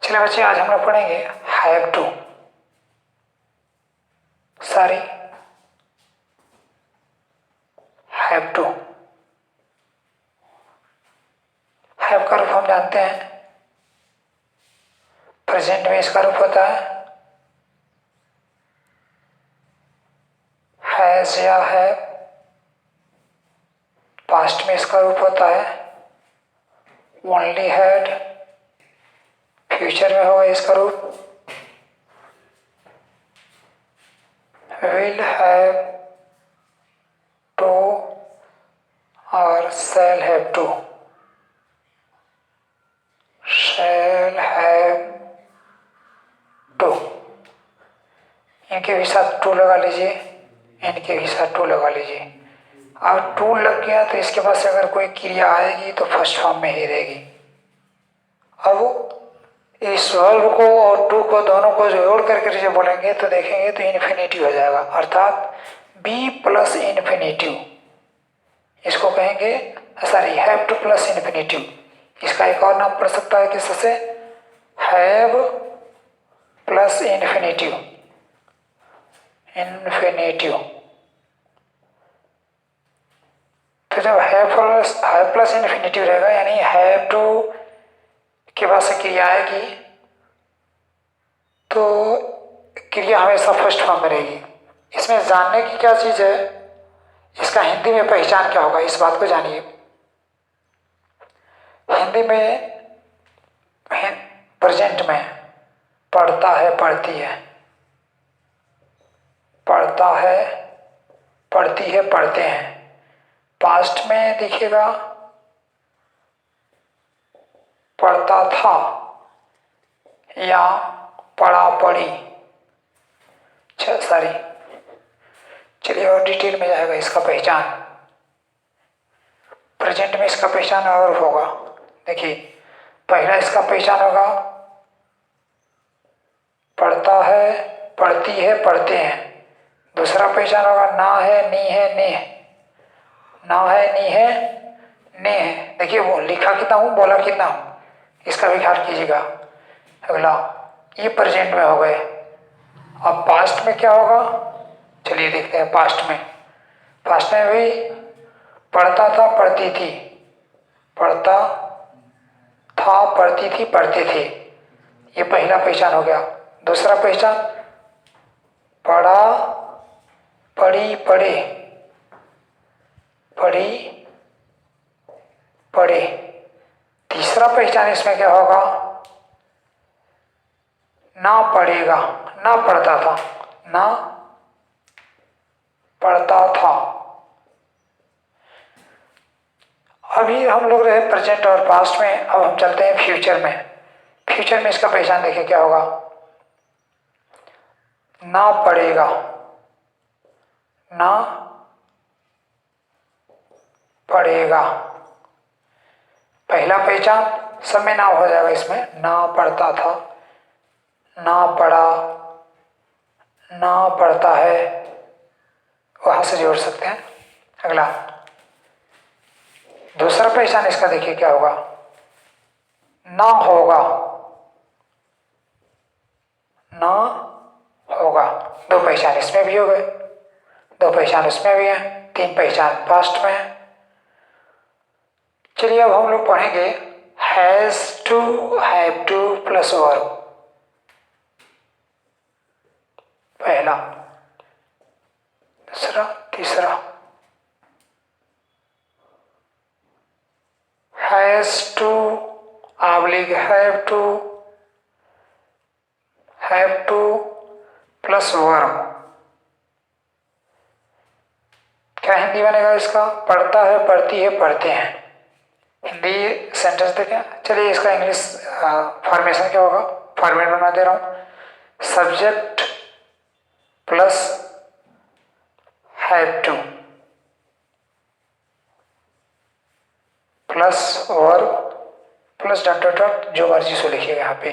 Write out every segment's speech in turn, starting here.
चलिए बच्चे, आज हम लोग पढ़ेंगे have to. Sorry, have to. Have का रूप हम जानते हैं, प्रेजेंट में इसका रूप होता है हैज या हैव। पास्ट में इसका रूप होता है ओनली हैड। फ्यूचर में होगा इसका रूप विल हैव टू और shall have to. Shall have to, इनके भी साथ टू लगा लीजिए, इनके भी साथ टू लगा लीजिए। अब टू लग गया तो इसके पास अगर कोई क्रिया आएगी तो फर्स्ट फॉर्म में ही रहेगी। अब इस वर्ब को और टू को दोनों को जोड़ करके जब बोलेंगे तो देखेंगे तो इन्फिनेटिव हो जाएगा, अर्थात बी प्लस इन्फिनेटिव। इसको कहेंगे, sorry, have to plus infinitive. इसका एक और नाम पढ़ सकता है किससे, हैव प्लस इन्फिनेटिव। इन्फिनेटिव तो जब हैव प्लस इन्फिनेटिव रहेगा यानी हैव टू के बाद से क्रिया आएगी तो क्रिया हमेशा फर्स्ट फॉर्म में रहेगी। इसमें जानने की क्या चीज है, इसका हिंदी में पहचान क्या होगा, इस बात को जानिए। हिंदी में प्रेजेंट में पढ़ता है, पढ़ती है, पढ़ता है, पढ़ती है, पढ़ते हैं। पास्ट में देखिएगा पढ़ता था या पढ़ा पढ़ी। सॉरी, चलिए और डिटेल में जाएगा इसका पहचान। प्रेजेंट में इसका पहचान और होगा। देखिए, पहला इसका पहचान होगा पढ़ता है, पढ़ती है, पढ़ते हैं। दूसरा पहचान होगा ना है, नी है, ने है। ना है, नी है, ने है। देखिए वो लिखा कितना हूं, बोला कितना हूं, इसका भी ख्याल कीजिएगा। अगला ये प्रेजेंट में हो गए। अब पास्ट में क्या होगा, चलिए देखते हैं। पास्ट में भी पढ़ता था, पढ़ती थी, पढ़ता था, पढ़ती थी, पढ़ते थे। ये पहला पहचान हो गया। दूसरा पहचान पढ़ा, पढ़ी, पढ़े, पढ़ी, पढ़े। तीसरा पहचान इसमें क्या होगा, ना पढ़ेगा, ना पढ़ता था, ना पढ़ता था। अभी हम लोग रहे प्रेजेंट और पास्ट में, अब हम चलते हैं फ्यूचर में। फ्यूचर में इसका पहचान देखिए क्या होगा, ना पढ़ेगा, ना पढ़ेगा। पहला पहचान सब में ना हो जाएगा, इसमें ना पढ़ता था, ना पढ़ा, ना पढ़ता है, वहां से जोड़ सकते हैं। अगला दूसरा पहचान इसका देखिए क्या होगा, ना होगा, ना होगा। दो पहचान इसमें भी हो गए, दो पहचान उसमें भी है, तीन पहचान पास्ट में है। चलिए अब हम लोग पढ़ेंगे has to, have to plus verb. पहला, दूसरा, तीसरा। Has to oblique have to plus verb. क्या हिंदी बनेगा इसका, पढ़ता है, पढ़ती है, पढ़ते हैं। हिंदी सेंटेंस देखें। चलिए इसका इंग्लिश फॉर्मेशन क्या होगा, फॉर्मेट बना दे रहा हूं, subject plus have to plus verb plus dot dot dot, जो मर्जी से लिखिएगा यहाँ पे।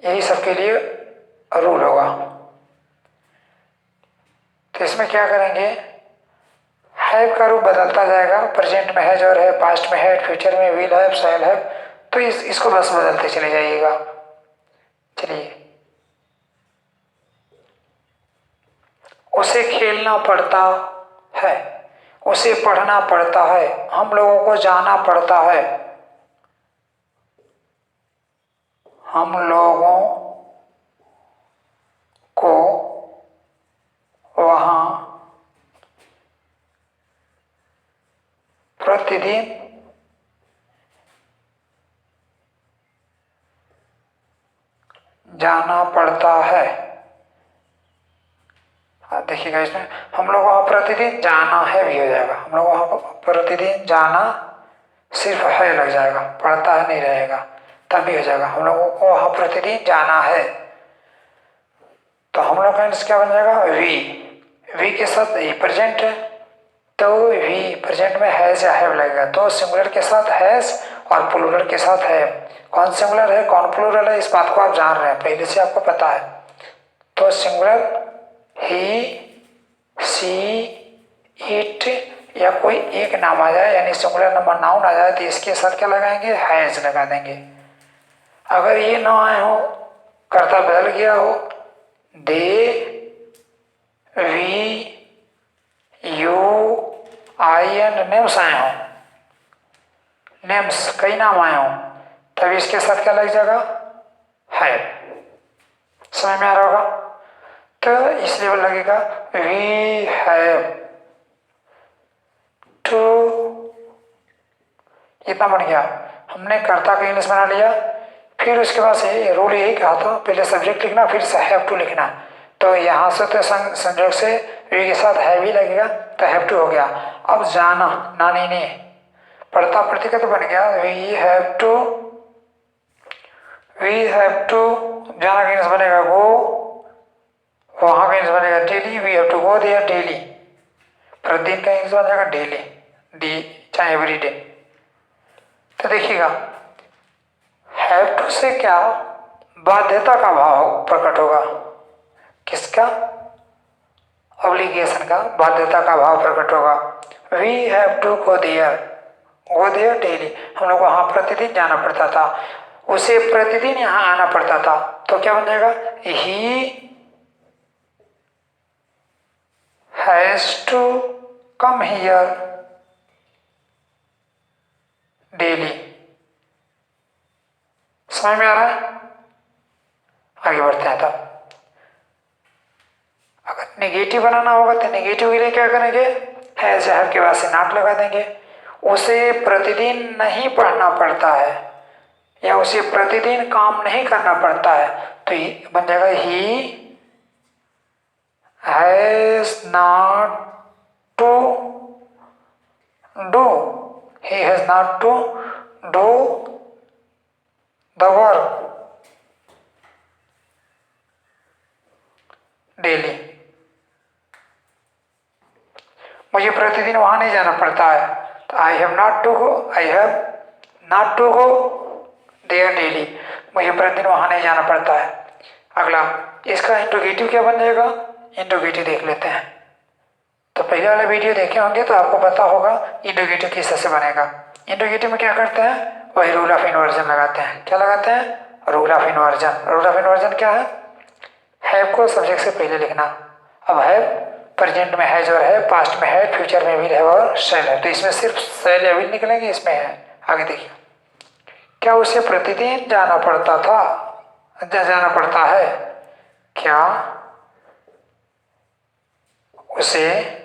यही सबके लिए रूल होगा। तो इसमें क्या करेंगे, हैव का रूप बदलता जाएगा, प्रेजेंट में हैज और है, पास्ट में हैड, फ्यूचर में विल हैव, शैल हैव, तो इसको बस बदलते चले जाइएगा। चलिए, उसे खेलना पड़ता है, उसे पढ़ना पड़ता है, हम लोगों को जाना पड़ता है, हम लोगों को वहां प्रतिदिन जाना पड़ता है। देखिएगा, इसमें हम लोग वहां प्रतिदिन जाना है भी हो जाएगा, हम लोग वहां प्रतिदिन जाना सिर्फ है लग जाएगा, पढ़ता है नहीं रहेगा, तब भी हो जाएगा, हम लोगों को वहां प्रतिदिन जाना है। तो हम लोग का क्या बन जाएगा, वी के साथ ये प्रेजेंट है, तो वी प्रेजेंट में हैज या हैव लगेगा, तो सिंगुलर के साथ हैज और प्लूरल के साथ है। कौन सिंगुलर है कौन प्लूरल है इस बात को आप जान रहे हैं, पहले से आपको पता है। तो सिंगुलर ही, सी, इट या कोई एक नाम आ जाए, यानी सिंगुलर नंबर नाउन आ जाए, तो इसके साथ क्या लगाएंगे, हैज लगा देंगे। अगर ये ना आए हो, कर्ता बदल गया हो, they, we, you, I and names आए हो, नेम्स कई नाम आए हो, तब इसके साथ क्या लग जाएगा, है। समझ में आ रहा होगा। तो इसलिए लगेगा वी हैव टू, इतना बन गया। हमने कर्ता का इंग्लिश बना लिया, फिर उसके बाद से रूल यही कहा था, पहले सब्जेक्ट लिखना फिर से हैव टू लिखना। तो यहाँ से तो संयोग से वी के साथ हैव ही लगेगा, तो हैव टू हो गया। अब जाना, नानी ने, पढ़ता प्रतिगत बन गया, वी हैव टू, जाना का इंग्लिश बनेगा गो, वहां का इंग्लिश बनेगा daily, we have to go there daily, प्रतिदिन का इंग्लिश बन जाएगा डेली, डी चाहे एवरी डे। तो देखिएगा, हैव टू से क्या बाध्यता का भाव प्रकट होगा, किसका, ऑब्लिगेशन का, बाध्यता का भाव प्रकट होगा। We have to go there daily, हम लोग वहां प्रतिदिन जाना पड़ता था, उसे प्रतिदिन यहाँ आना पड़ता था, तो क्या बन जाएगा, he has to come here daily. समझ में आ रहा है। आगे बढ़ते हैं। तब अगर नेगेटिव बनाना होगा तो नेगेटिव के लिए क्या करेंगे, हैज हैव के बाद से नॉट लगा देंगे। उसे प्रतिदिन नहीं पढ़ना पड़ता है या उसे प्रतिदिन काम नहीं करना पड़ता है, तो ये बन जाएगा he has not to do, he has not to do the work daily। मुझे प्रतिदिन वहां नहीं जाना पड़ता है, तो I have not to go there daily, मुझे प्रतिदिन वहां नहीं जाना पड़ता है। अगला, इसका इंट्रोगेटिव क्या बन जाएगा, इंट्रोगेटिव देख लेते हैं। तो पहले वाला वीडियो देखे होंगे तो आपको पता होगा इंट्रोगेटिव किस तरह से बनेगा। इंट्रोगेटिव में क्या करते हैं, वही रूल ऑफ इन्वर्जन लगाते हैं। क्या लगाते हैं, rule of inversion. Rule of inversion क्या है, हैव को सब्जेक्ट से पहले लिखना। अब हैव प्रेजेंट में हैज और है, पास्ट में है, फ्यूचर में विल है और शैल है, तो इसमें सिर्फ शैल या विल निकलेंगे, इसमें है। आगे देखिए, क्या उसे प्रतिदिन जाना पड़ता था, जाना पड़ता है, क्या उसे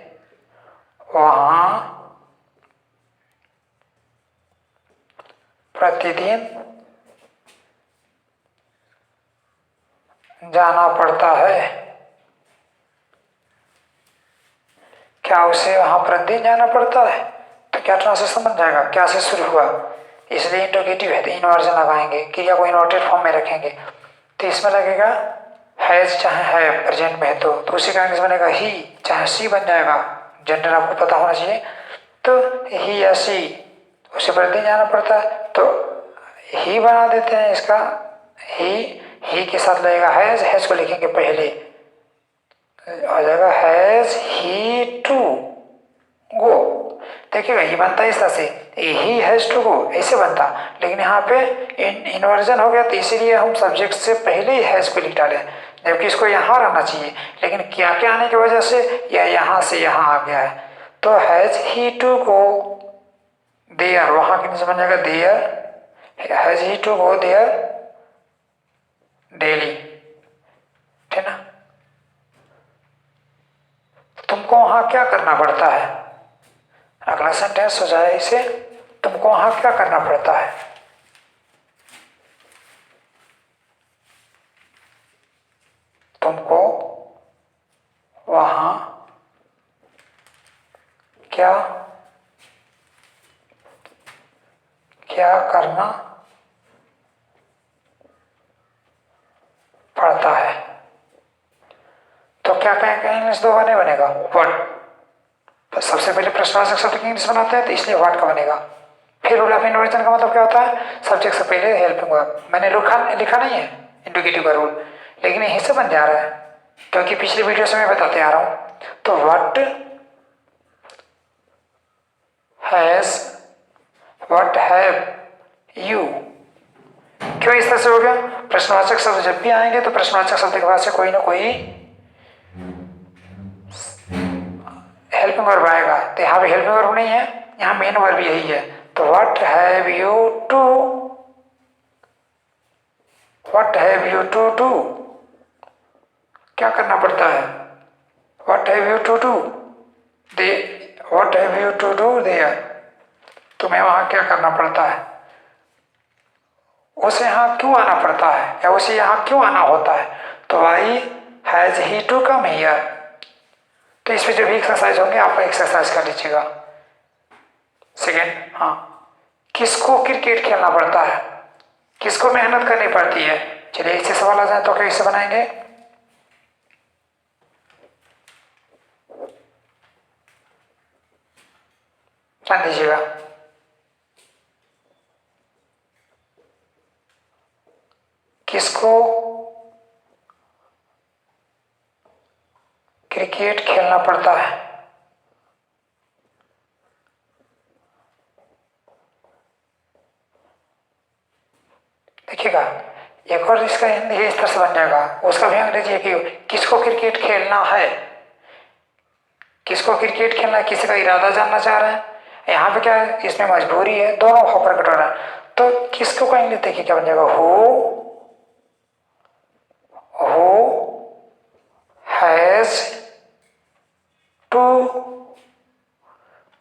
वहां प्रतिदिन जाना पड़ता है, क्या उसे वहां प्रतिदिन जाना पड़ता है। तो क्या ट्रांसलेशन बन जाएगा, क्या से शुरू हुआ, इसलिए इंट्रोगेटिव है तो इन्वर्जन लगाएंगे, क्रिया को इन्वर्टेड फॉर्म में रखेंगे। तो इसमें लगेगा हैज चाहे है प्रेजेंट में है, तो उसी का इंग्लिश बनेगा ही, चाहे सी बन जाएगा, जेंडर आपको पता होना चाहिए। तो ही या सी, उसे प्रतिदिन जाना पड़ता है, तो ही बना देते हैं इसका, ही के साथ लगेगा हैज, हैज को लिखेंगे पहले, आ जाएगा हैज ही टू गो। देखिएगा ये बनता है इस तरह से, ही हैज टू गो ऐसे बनता, लेकिन यहाँ पे इन्वर्जन हो गया तो इसीलिए हम सब्जेक्ट से पहले ही हैज को लिख डाले, जबकि इसको यहाँ रहना चाहिए, लेकिन क्या क्या आने की वजह से या यहाँ से यहाँ आ गया है। तो has he to go there, वहां के नीचे बन जाएगा there, has he to go there daily, ठीक ना। तुमको वहां क्या करना पड़ता है, अगला सेंटेंस हो जाए इसे, तुमको वहां क्या करना पड़ता है। तुमको वहां क्या क्या करना पड़ता है। तो क्या कहेंगे इंग्लिश दो नहीं बनेगा, व्हाट। तो सबसे पहले प्रश्नवाचक शब्द की इंग्लिश बनाते हैं तो इसलिए व्हाट का बनेगा। फिर रूल ऑफ इन्वर्जन का मतलब क्या होता है, सब्जेक्ट से पहले हेल्पिंग वर्ब। मैंने लिखा नहीं है इंडिकेटिव का रूल, लेकिन यहीं से बन जा रहा है क्योंकि पिछली वीडियो से मैं बताते आ रहा हूं। तो व्हाट हैव यू, क्यों इस तरह से हो गया, प्रश्नवाचक शब्द जब भी आएंगे तो प्रश्नवाचक शब्द के बाद से कोई ना कोई हेल्पिंग वर्ब आएगा। तो यहाँ पे हेल्पिंग वर्ब नहीं है, यहाँ मेन वर्ब यही है। तो what have you to do, क्या करना पड़ता है, what have you to do there, तुम्हें वहां क्या करना पड़ता है, उसे यहाँ क्यों आना पड़ता है या उसे यहाँ क्यों आना होता है। तो why has he to come here. तो इसमें जो भी एक्सरसाइज होंगे आप एक्सरसाइज कर लीजिएगा। सेकेंड, हाँ, किसको क्रिकेट खेलना पड़ता है, किसको मेहनत करनी पड़ती है। चलिए इससे सवाल आ जाए तो कैसे बनाएंगे, ध्यान दीजिएगा। किसको क्रिकेट खेलना पड़ता है, देखिएगा एक और इसका हिंदी इस तरह से बन जाएगा, उसका भी अंग्रेजी है कि किसको क्रिकेट खेलना है, किसको क्रिकेट खेलना है, किसी का इरादा जानना चाह रहे हैं। यहाँ पे क्या है, इसमें मजबूरी है, दोनों हो प्रकट हो रहा है। तो किसको कहेंगे, देखिए क्या बन जाएगा, हु हैज टू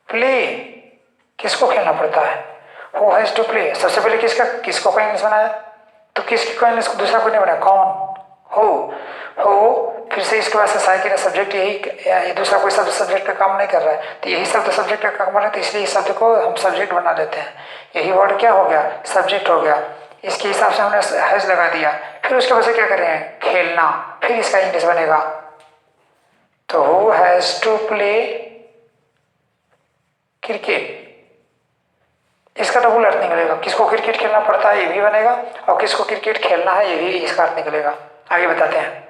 प्ले, किसको खेलना पड़ता है, हु हैज टू प्ले। सबसे पहले किसको का इंग्लिश बनाया, तो किसकी का इंग्लिश दूसरा कोई नहीं बनाया, कौन, हो। फिर से इसके बाद से साइकिल सब्जेक्ट, यही दूसरा कोई शब्द सब्जेक्ट का काम नहीं कर रहा है, तो यही शब्द सब्जेक्ट का काम कर रहा है, तो इसलिए इस शब्द को हम सब्जेक्ट बना देते हैं। यही वर्ड क्या हो गया, सब्जेक्ट हो गया। इसके हिसाब से हमने हैज लगा दिया। फिर उसके बाद से क्या कर रहे हैं, खेलना, फिर इसका इंग्लिश बनेगा। तो who has to play cricket, इसका डबल अर्थ निकलेगा, किसको क्रिकेट खेलना पड़ता है ये भी बनेगा और किसको क्रिकेट खेलना है ये भी इसका अर्थ निकलेगा। आगे बताते हैं,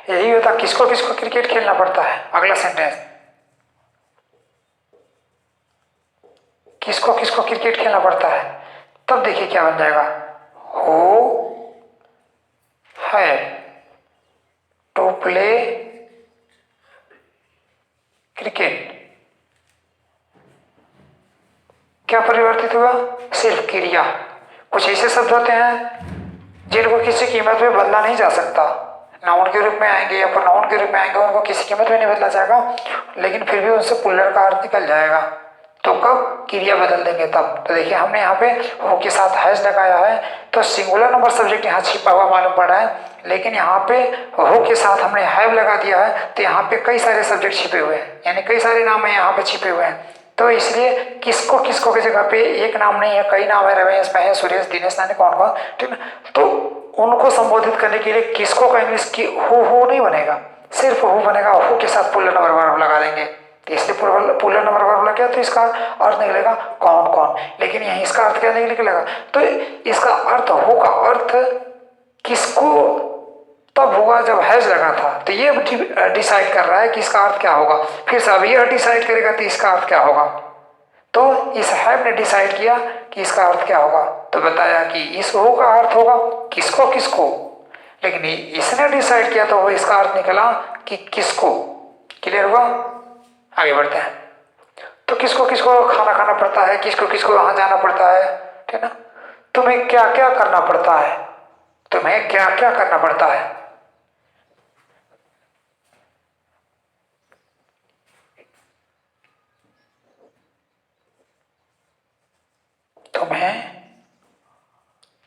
यही होता किसको किसको क्रिकेट खेलना पड़ता है। अगला सेंटेंस, किसको किसको क्रिकेट खेलना पड़ता है, तब देखिए क्या बन जाएगा, हु है टू प्ले क्रिकेट। क्या परिवर्तित हुआ, सिर्फ क्रिया। कुछ ऐसे शब्द होते हैं जिनको किसी कीमत में बदला नहीं जा सकता, नाउन के रूप में आएंगे या प्रोनाउन के रूप में आएंगे, उनको किसी कीमत में नहीं बदला जाएगा, लेकिन फिर भी उनसे पुल्लर का अर्थ निकल जाएगा। तो कब क्रिया बदल देंगे तब। तो देखिए हमने यहाँ पे हो के साथ हैज लगाया है, तो सिंगुलर नंबर सब्जेक्ट यहाँ छिपा हुआ मालूम पड़ रहा है, लेकिन यहाँ पे हो के साथ हमने हैव लगा दिया है, तो यहाँ पे कई सारे सब्जेक्ट छिपे हुए हैं, यानी कई सारे नाम है यहाँ पे छिपे हुए हैं। तो इसलिए किसको किसको की जगह पे एक नाम नहीं है, कई नाम है, रमेश, महेश, सुरेश, दिनेश, नानी, कौन कौन, ठीक है। तो उनको संबोधित करने के लिए किसको का इंग्लिश की हु नहीं बनेगा, सिर्फ हु बनेगा। हु के साथ पुल्लर नंबर वर्ब लगा देंगे, तो इसलिए पुल्लर नंबर वर्ब लग गया, तो इसका अर्थ निकलेगा कौन कौन। लेकिन यही इसका अर्थ क्या निकलेगा, तो इसका अर्थ हु का अर्थ किसको तब हुआ जब हैज लगा था। तो ये डिसाइड कर रहा है कि इसका अर्थ क्या होगा। फिर से अब ये डिसाइड करेगा तो इसका अर्थ क्या होगा। तो इस हैव ने डिसाइड किया कि इसका अर्थ क्या होगा, तो बताया कि इस हो का अर्थ होगा किसको किसको। लेकिन इसने डिसाइड किया तो वो इसका अर्थ निकला कि किसको। क्लियर हुआ। आगे बढ़ते हैं। तो किसको किसको खाना खाना पड़ता है, किसको किसको वहां जाना पड़ता है, ठीक ना। तुम्हें क्या क्या करना पड़ता है, तुम्हें क्या क्या करना पड़ता है। तुम्हें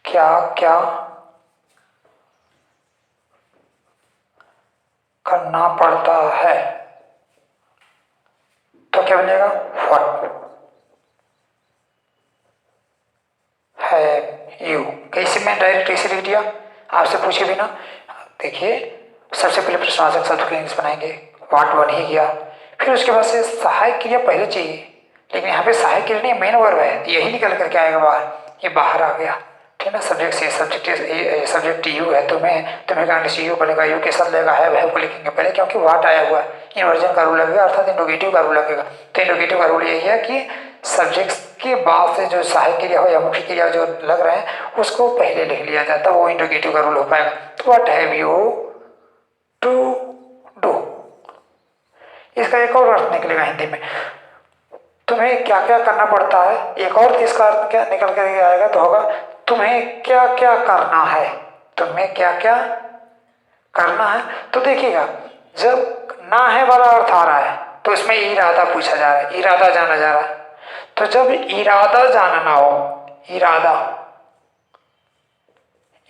क्या क्या करना पड़ता है, तो क्या बनेगा व्हाट हैव यू। कैसे मैं डायरेक्ट ऐसे लिख दिया आपसे पूछे बिना। देखिए सबसे पहले प्रश्नवाचक शब्द के इंग्लिश बनाएंगे, व्हाट बन ही गया। फिर उसके बाद से सहायक क्रिया पहले चाहिए, लेकिन यहाँ पे सहायक क्रिया नहीं मेन वर्ब है, यही निकल करके आएगा बाहर, ये बाहर आ गया, ठीक ना। सब्जेक्ट से सब्जेक्ट यू है, तुम्हें का यू बनेगा, यू के साथ लगेगा है को लिखेंगे पहले, क्योंकि व्हाट आया हुआ है। इन्वर्जन का रूल लगेगा, अर्थात इंडोगेटिव का रूल लगेगा। तो इंडोगेटिव का रूल यही है कि सब्जेक्ट के बाद से जो सहायक क्रिया हो या मुख्य क्रिया जो लग रहे हैं उसको पहले लिख लिया जाता है, वो इंडोगेटिव का रूल हो पाएगा। तो what have you to do, इसका एक और अर्थ निकलेगा हिंदी में, तुम्हें क्या क्या करना पड़ता है। एक और इसका अर्थ क्या निकल कर आएगा तो होगा तुम्हें क्या क्या करना है, तुम्हें क्या क्या करना है। तो देखिएगा जब ना है वाला अर्थ आ रहा है तो इसमें इरादा पूछा जा रहा है, इरादा जाना जा रहा है। तो जब इरादा जानना हो, इरादा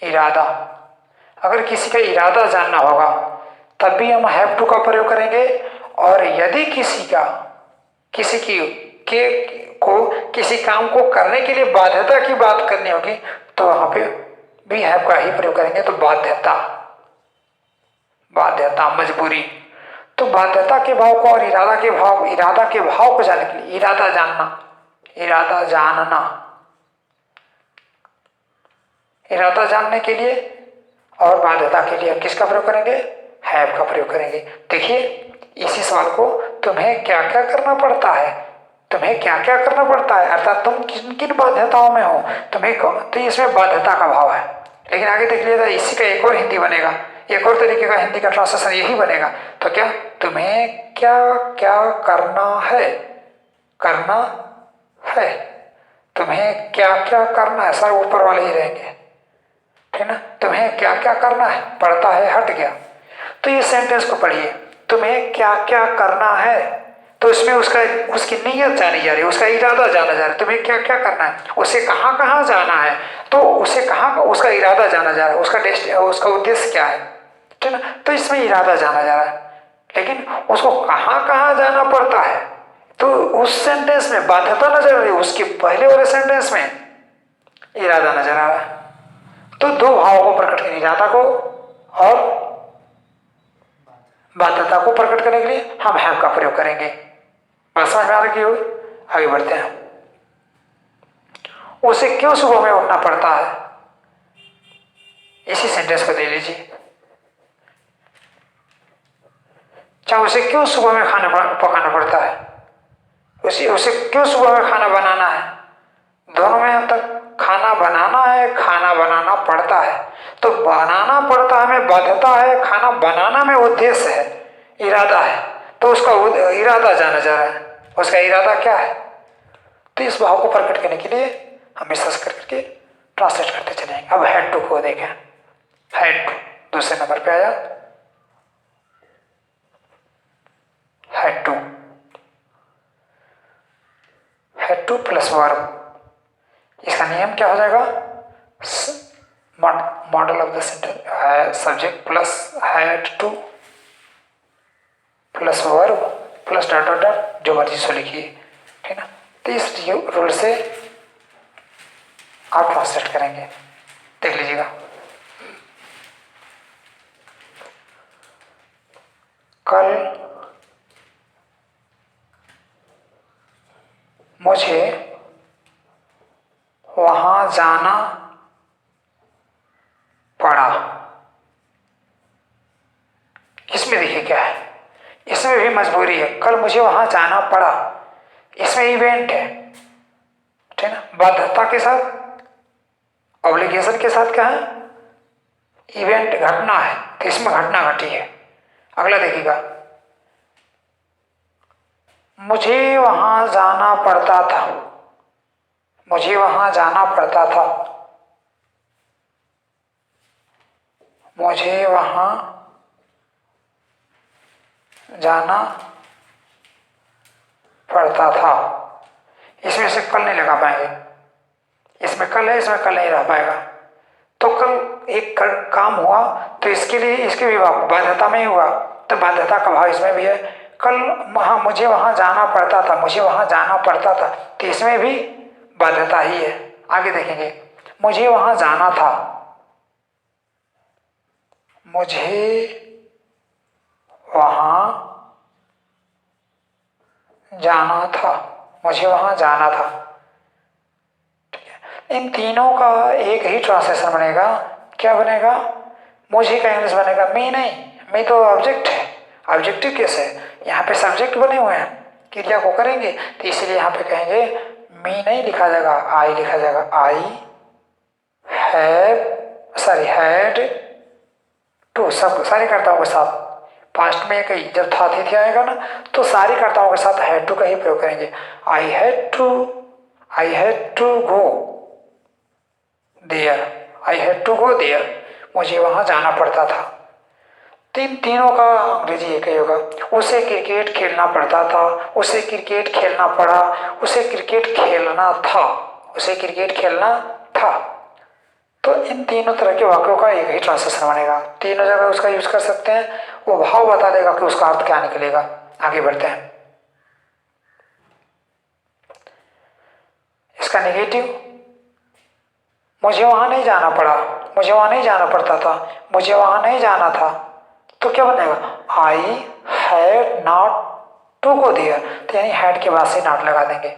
इरादा अगर किसी का इरादा जानना होगा तब भी हम हैव टू का प्रयोग करेंगे। और यदि किसी की के को किसी काम को करने के लिए बाध्यता की बात करनी होगी तो वहां पे भी हैव का ही प्रयोग करेंगे। तो बाध्यता, बाध्यता मजबूरी। तो बाध्यता के भाव को और इरादा के भाव को जानने के लिए इरादा जानना, इरादा जानना, इरादा जानने के लिए और बाध्यता के लिए किसका प्रयोग करेंगे, हैव का प्रयोग करेंगे। देखिए इसी सवाल को तुम्हें क्या क्या करना पड़ता है, तुम्हें क्या क्या करना पड़ता है अर्थात तुम किन किन बाध्यताओं में हो, तुम्हें तो इसमें बाध्यता का भाव है। लेकिन आगे देख लिया इसी का एक और हिंदी बनेगा, एक और तरीके का हिंदी का ट्रांसलेशन यही बनेगा। तो क्या तुम्हें क्या क्या करना है, करना है, तुम्हें क्या क्या करना है, सर ऊपर वाले ही रहेंगे, ठीक ना। तुम्हें क्या क्या करना है, पढ़ता है हट गया। तो ये सेंटेंस को पढ़िए, तुम्हें क्या क्या करना है, तो इसमें उसकी नीयत जानी जा रही है, उसका इरादा जाना जा रहा है। तुम्हें क्या क्या करना है, उसे कहाँ कहाँ जाना है, तो उसे कहाँ उसका इरादा जाना जा रहा है, उसका उद्देश्य क्या है, ठीक ना। तो इसमें इरादा जाना जा रहा है, लेकिन उसको कहाँ कहाँ जाना पड़ता है तो उस सेंटेंस में बाध्यता नजर आ रही है, उसके पहले वाले सेंटेंस में इरादा नजर आ रहा है। तो दो भावों को प्रकट करने, इरादा को और बाध्यता को प्रकट करने के लिए हम हैव का प्रयोग करेंगे। बात समझ में आ रही होगी। आगे बढ़ते हैं। उसे क्यों सुबह में उठना पड़ता है, इसी सेंटेंस को ले लीजिए। चाहे उसे क्यों सुबह में खाना पकाना पड़ता है, उसे क्यों सुबह में खाना बनाना है, दोनों में अंतर। खाना बनाना है, खाना बनाना पड़ता है। तो बनाना पड़ता है में बाध्यता है, खाना बनाना में उद्देश्य है, इरादा है। तो उसका इरादा जाना जा रहा है, उसका इरादा क्या है। तो इस भाव को प्रकट करने के लिए हम इस करके ट्रांसलेट करते चलेंगे। अब हैड टू को देखें, हैड टू दूसरे नंबर पे आया, हैड टू प्लस वर्ब। इसका नियम क्या हो जाएगा, model of the sentence subject plus had to plus verb plus dot dot dot जो मर्जी सो लिखिए, ठीक ना। तो इस रूल से आप ट्रांसलेट करेंगे, देख लीजिएगा। कल मुझे वहां जाना पड़ा, भी मजबूरी है, कल मुझे वहां जाना पड़ा, इसमें इवेंट है, ठीक है ना, बाध्यता के साथ, ऑब्लिगेशन के साथ क्या है, इवेंट घटना है, तो इसमें घटना घटी है। अगला देखिएगा, मुझे वहां जाना पड़ता था, मुझे वहां जाना पड़ता था, मुझे वहां जाना पड़ता था, इसमें से कल नहीं लगा पाएंगे, इसमें कल है, इसमें कल नहीं रह पाएगा। तो कल एक काम हुआ तो इसके लिए इसके भी बाध्यता में ही हुआ, तो बाध्यता का भाव इसमें भी है। कल हाँ मुझे वहां जाना पड़ता था, मुझे वहां जाना पड़ता था, तो इसमें भी बाध्यता ही है। आगे देखेंगे, मुझे वहां जाना था, मुझे वहां जाना था, मुझे वहां जाना था, इन तीनों का एक ही ट्रांसलेशन बनेगा। क्या बनेगा, मुझे का इंग्लिश बनेगा मी नहीं, मी तो ऑब्जेक्ट है, ऑब्जेक्टिव केस है, यहाँ पे सब्जेक्ट बने हुए हैं, क्रिया को करेंगे, तो इसलिए यहाँ पे कहेंगे मी नहीं लिखा जाएगा, आई लिखा जाएगा। I have sorry had to, सब सारे कर्ताओं के साथ, पास्ट में कहीं जब था थी आएगा ना, तो सारी कर्ताओं के साथ हैड टू का ही प्रयोग करेंगे। I had to go there, I had to go there, मुझे वहां जाना पड़ता था। तीनों का अंग्रेजी एक ही होगा। उसे क्रिकेट खेलना पड़ता था, उसे क्रिकेट खेलना पड़ा, उसे क्रिकेट खेलना था, उसे क्रिकेट खेलना था। तो इन तीनों तरह के वाक्यों का एक ही ट्रांसलेशन बनेगा, तीनों जगह उसका यूज कर सकते हैं, वो भाव बता देगा कि उसका अर्थ क्या निकलेगा। आगे बढ़ते हैं, इसका नेगेटिव, मुझे वहां नहीं जाना पड़ा, मुझे वहां नहीं जाना पड़ता था, मुझे वहां नहीं जाना था, तो क्या बनेगा, I had not to go there, तो यानी हैड के बाद से नॉट लगा देंगे,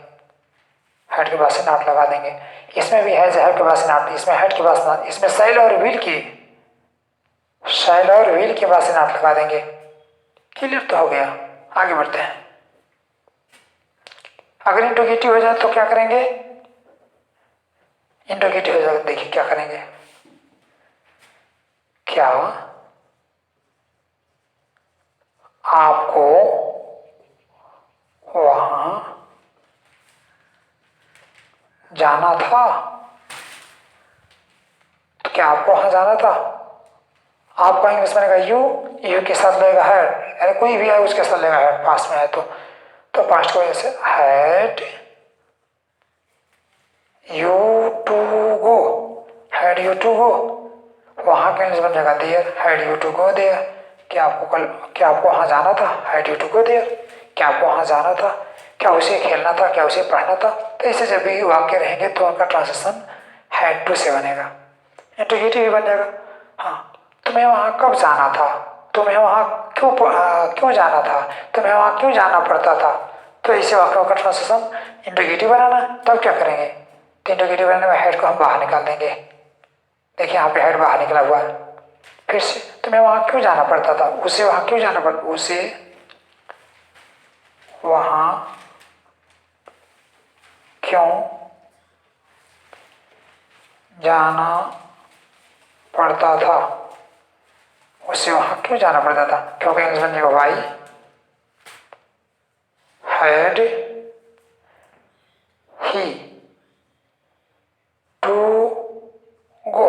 हैड के बाद से नॉट लगा देंगे। इसमें भी हैज हैड के बाद से नॉट, इसमें हैड के बाद से नॉट, इसमें शैल और विल की, शैल और विल के बाद से नॉट लगा देंगे। क्लियर तो हो गया। आगे बढ़ते हैं, अगर इंट्रोगेटिव हो जाए तो क्या करेंगे, इंट्रोगेटिव हो जाए देखिए क्या करेंगे, क्या आपको वहां जाना था, तो क्या आपको वहां जाना था, आपका इंग्लिश बनेगा यू, यू के साथ लगेगा हैड, यानी कोई भी है उसके साथ लगेगा हैड, पास्ट में है तो पास्ट की वजह से had you to go, had you to go, वहां का इंग्लिश बन जाएगा there, had you to go there, क्या आपको वहां जाना था, had you to go there, क्या आपको वहां जाना था, क्या उसे खेलना था, क्या उसे पढ़ना था। तो ऐसे जब भी वाक्य रहेंगे तो उनका ट्रांसलेशन हैड टू से बनेगा, इंट्रोगेटिव भी बन जाएगा। हाँ, तुम्हें वहां कब जाना था, तुम्हें वहां क्यों जाना था, तुम्हें वहां क्यों जाना पड़ता था। तो ऐसे वाक्यों का ट्रांसलेशन इंट्रोगेटिव बनाना, तब क्या करेंगे, तो इंट्रोगेटिव बनाने में हेड को हम बाहर निकाल देंगे, देखिए यहाँ पे हेड बाहर निकला हुआ है। फिर से, तुम्हें वहां क्यों जाना पड़ता था, उसे वहां क्यों जाना पड़ता, उसे वहां क्यों जाना पड़ता था, उसे वहां क्यों जाना पड़ता था, क्योंकि इंग्लिश बन जाएगा why had he to go,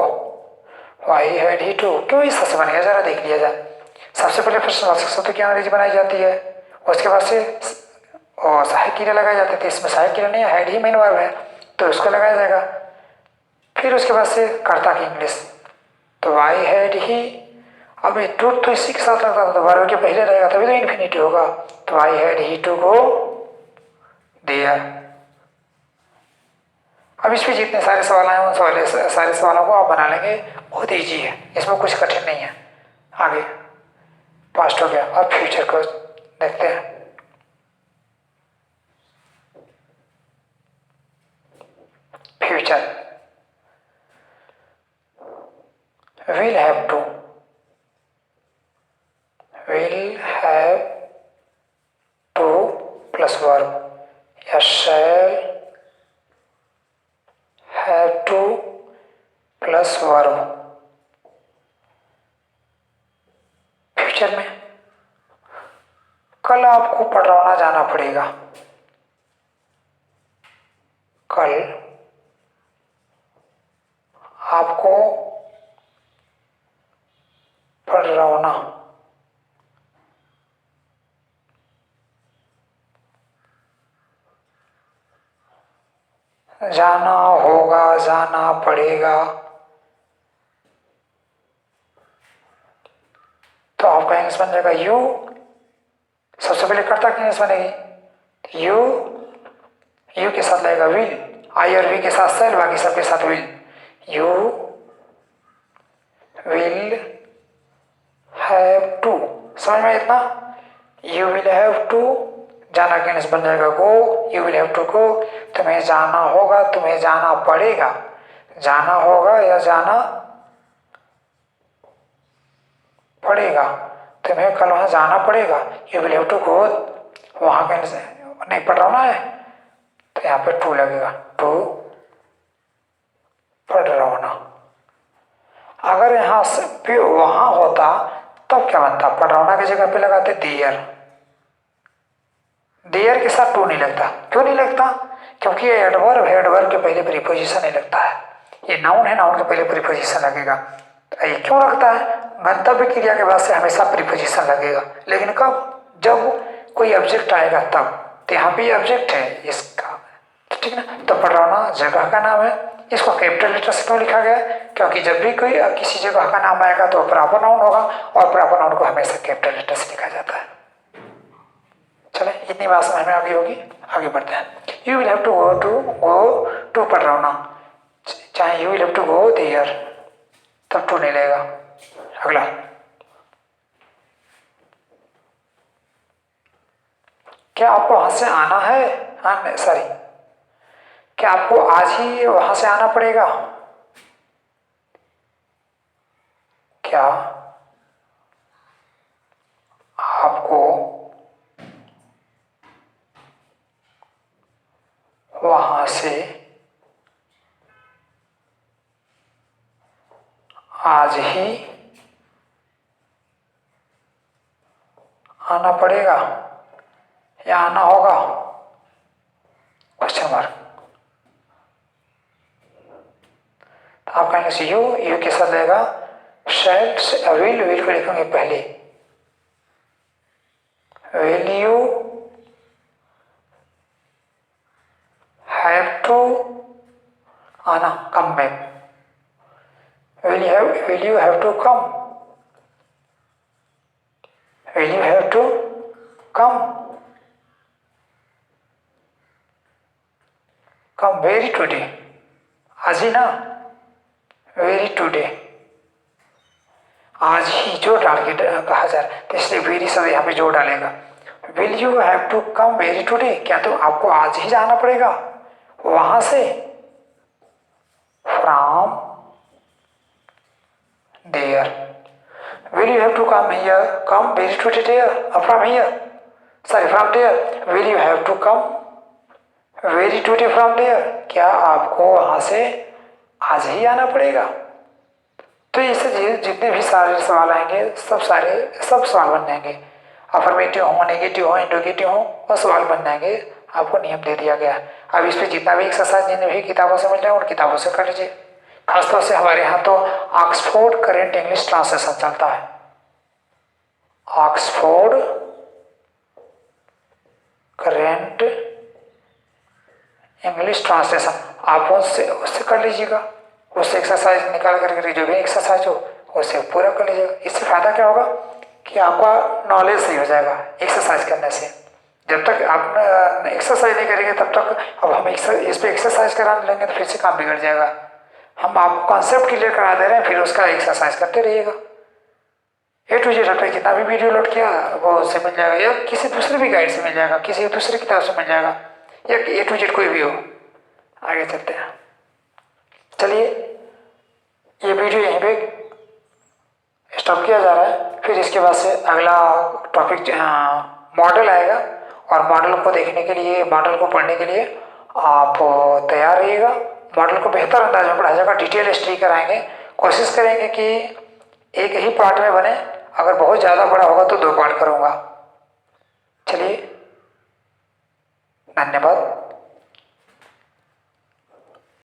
why had he to, क्यों इस तरह से बनेगा जरा देख लिया जाए। सबसे पहले प्रश्नवाचक शब्द की अंग्रेजी बनाई जाती है, उसके बाद से और सहायक क्रिया लगाई जाती है, तो इसमें सहायक क्रिया नहीं है, हैड ही मेन वर्ब है तो उसको लगाया जाएगा। फिर उसके बाद से कर्ता की इंग्लिश, तो वाई हैड ही, अब ये टू तो इसी के साथ लगता था, तो वर्ब के पहले रहेगा तभी तो इन्फिनिटी होगा, तो why had he to go there. अब इस पे जितने सारे सवाल आए उन सारे सवालों को आप बना लेंगे, बहुत ईजी है, इसमें कुछ कठिन नहीं है। आगे पास्ट हो गया, अब फ्यूचर को देखते हैं। Future, will have to, will have plus verb. Future में कल आपको पडरौना जाना पड़ेगा, कल आपको पडरौना जाना होगा, जाना पड़ेगा। तो आपका इंग्लिश बन जाएगा यू, सबसे पहले कर्ता की इंग्लिश बनेगी यू, यू के साथ लगेगा विल, आई और वी के साथ सेल, बाकी सबके साथ will. You will have to, समझ में इतना? यू विल हैव टू, जाना के इंग्लिश बन जाएगा go, you will have to go, तुम्हें जाना होगा, तुम्हें जाना पड़ेगा, जाना होगा या जाना पड़ेगा, तुम्हें कल वहां जाना पड़ेगा। You will have to go, वहां के नहीं पढ़ रहा है तो यहाँ पे टू लगेगा, टू पढ़ रहा ना। अगर यहाँ से वहां होता तब क्या बनता? पढ़रौना की जगह पे लगाते देयर, देयर के साथ टू नहीं लगता। क्यों नहीं लगता? क्योंकि ये एडवर्ब है, एडवर्ब के पहले प्रीपोजिशन नहीं लगता है। ये नाउन है, नाउन के पहले प्रीपोजिशन लगेगा। तो ये क्यों लगता है? गंतव्य क्रिया के बाद से हमेशा प्रीपोजिशन लगेगा, लेकिन कब? जब कोई ऑब्जेक्ट आएगा तब। तो यहाँ पे ऑब्जेक्ट है इसका, तो ठीक ना। तो पढ़रौना जगह का नाम है, इसको कैपिटल लेटर से क्यों लिखा गया? क्योंकि जब भी कोई किसी जगह का नाम आएगा तो प्रॉपर नाउन होगा, और प्रॉपर नाउन को हमेशा कैपिटल लेटर से लिखा जाता है। चले, इतनी बात समझ में आ गई होगी, आगे बढ़ते हैं। You will have to go to Padrauna, चाहे you will have to go there, तब टू नहीं लेगा। अगला, क्या आपको वहां से आना है? सॉरी, क्या आपको आज ही वहां से आना पड़ेगा? क्या आपको वहां से आज ही आना पड़ेगा या आना होगा? Question mark. तो आप कहेंगे यू, यू के साथ रहेगा शैल, विल, विल को लिखेंगे पहले, विल यू हैव टू आना, come back, will you have to come, will you have to come, come very today, आज ही ना, वेरी टुडे, आज ही जो डाल के कहा जा रहा है, तो इसलिए वेरी सब यहाँ पे जो डालेगा। Will you have to come very today, क्या तो आपको आज ही जाना पड़ेगा वहां से? From there, will you have to come here, come very today there, from here, sorry from there, will you have to come very today from there, क्या आपको वहां से आज ही आना पड़ेगा? तो इससे जितने भी सारे सवाल आएंगे सब सवाल बन जाएंगे, अफर्मेटिव हो, नेगेटिव हो, इंट्रोगेटिव हो, वो सवाल बन जाएंगे। आपको नियम दे दिया गया है। अब इस पे जितना भी एक्सरसाइज जितने भी किताबों से मिल रहे हैं उन किताबों से कर लीजिए। खासतौर से हमारे यहाँ तो ऑक्सफोर्ड करेंट इंग्लिश ट्रांसलेशन चलता है, ऑक्सफोर्ड करेंट इंग्लिश ट्रांसलेशन, आप उससे कर लीजिएगा, उससे एक्सरसाइज निकाल करके जो भी एक्सरसाइज हो उससे पूरा कर लीजिएगा। इससे फायदा क्या होगा कि आपका नॉलेज सही हो जाएगा एक्सरसाइज करने से। जब तक आप एक्सरसाइज नहीं करेंगे तब तक, अब हम इस पर एक्सरसाइज करा लेंगे तो फिर से काम बिगड़ जाएगा। हम आपको कॉन्सेप्ट क्लियर करा दे रहे हैं, फिर उसका एक्सरसाइज करते रहिएगा। A to Z आपने कितना भी वीडियो लोड किया वो उससे मिल जाएगा, या किसी दूसरे भी गाइड से मिल जाएगा, किसी दूसरी किताब से मिल जाएगा, या A to Z कोई भी हो। आगे चलते हैं, चलिए ये वीडियो यहीं पे स्टॉप किया जा रहा है। फिर इसके बाद से अगला टॉपिक मॉडल आएगा, और मॉडल को देखने के लिए, मॉडल को पढ़ने के लिए आप तैयार रहिएगा। मॉडल को बेहतर अंदाज में पढ़ाया जाएगा, डिटेल स्टडी कराएंगे, कोशिश करेंगे कि एक ही पार्ट में बने, अगर बहुत ज़्यादा बड़ा होगा तो 2 पार्ट करूँगा। चलिए, धन्यवाद।